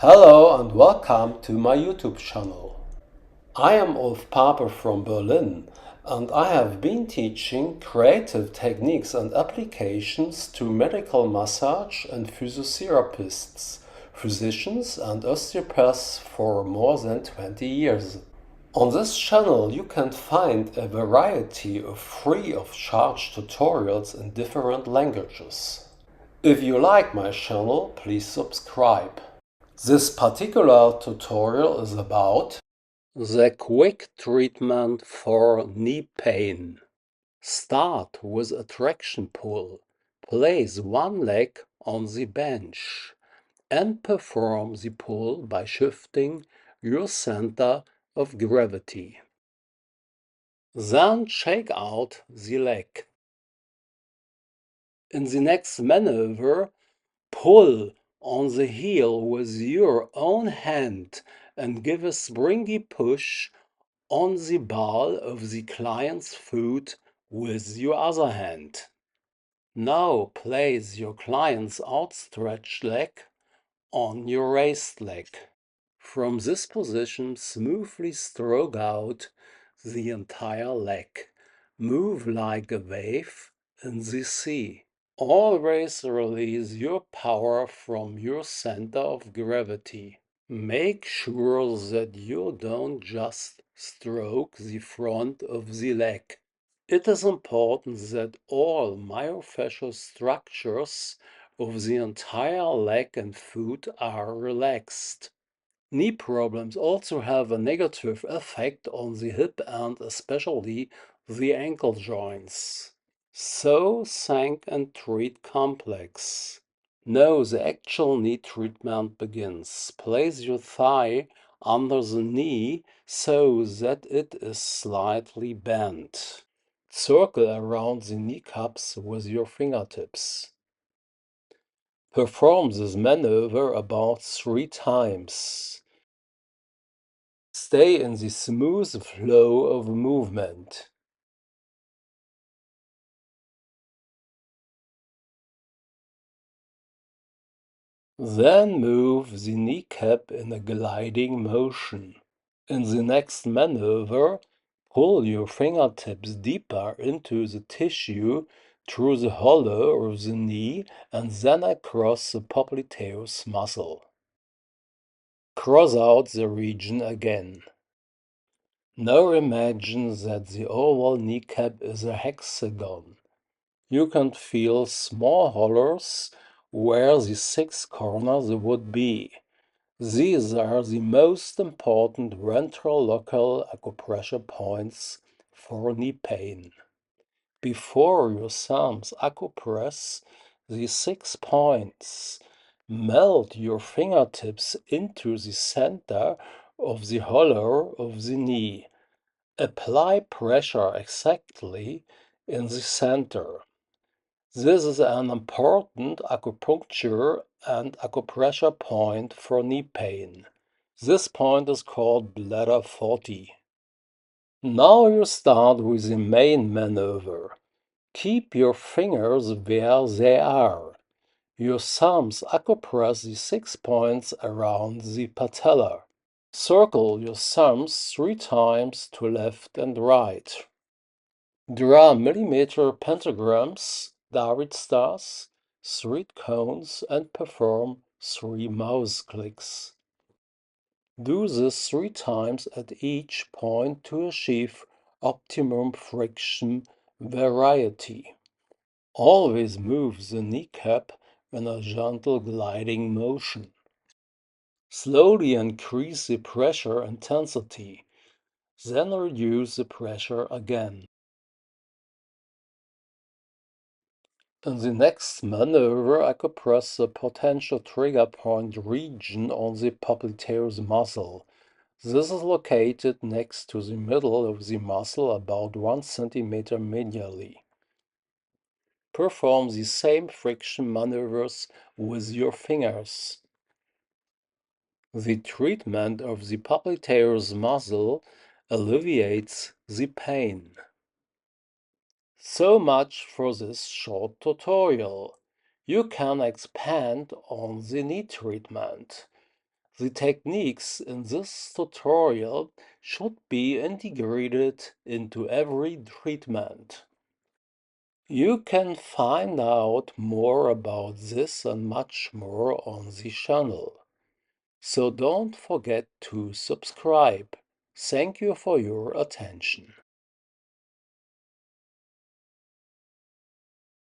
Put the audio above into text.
Hello and welcome to my YouTube channel. I am Ulf Pape from Berlin and I have been teaching creative techniques and applications to medical massage and physiotherapists, physicians and osteopaths for more than 20 years. On this channel you can find a variety of free of charge tutorials in different languages. If you like my channel, please subscribe. This particular tutorial is about the quick treatment for knee pain. Start with a traction pull. Place one leg on the bench and perform the pull by shifting your center of gravity. Then shake out the leg. In the next maneuver, pull on the heel with your own hand and give a springy push on the ball of the client's foot with your other hand. Now place your client's outstretched leg on your raised leg. From this position, smoothly stroke out the entire leg. Move like a wave in the sea. Always release your power from your center of gravity. Make sure that you don't just stroke the front of the leg. It is important that all myofascial structures of the entire leg and foot are relaxed. Knee problems also have a negative effect on the hip and especially the ankle joints. So think and treat complex. Now the actual knee treatment begins. Place your thigh under the knee so that it is slightly bent. Circle around the kneecaps with your fingertips. Perform this maneuver about 3 times. Stay in the smooth flow of movement. Then move the kneecap in a gliding motion. In the next maneuver, pull your fingertips deeper into the tissue through the hollow of the knee and then across the popliteus muscle. Cross out the region again. Now imagine that the oval kneecap is a hexagon. You can feel small hollows where the 6 corners would be. These are the most important ventrolocal acupressure points for knee pain. Before your thumbs acupress the 6 points, melt your fingertips into the center of the hollow of the knee. Apply pressure exactly in the center. This is an important acupuncture and acupressure point for knee pain. This point is called bladder 40. Now you start with the main maneuver. Keep your fingers where they are. Your thumbs acupress the 6 points around the patella. Circle your thumbs 3 times to left and right. Draw millimeter pentagrams, David stars, 3 cones, and perform 3 mouse clicks. Do this 3 times at each point to achieve optimum friction variety. Always move the kneecap in a gentle gliding motion. Slowly increase the pressure intensity, then reduce the pressure again. In the next maneuver, acupress the potential trigger point region on the popliteus muscle. This is located next to the middle of the muscle about 1 cm medially. Perform the same friction maneuvers with your fingers. The treatment of the popliteus muscle alleviates the pain. So much for this short tutorial. You can expand on the knee treatment. The techniques in this tutorial should be integrated into every treatment. You can find out more about this and much more on the channel. So don't forget to subscribe. Thank you for your attention.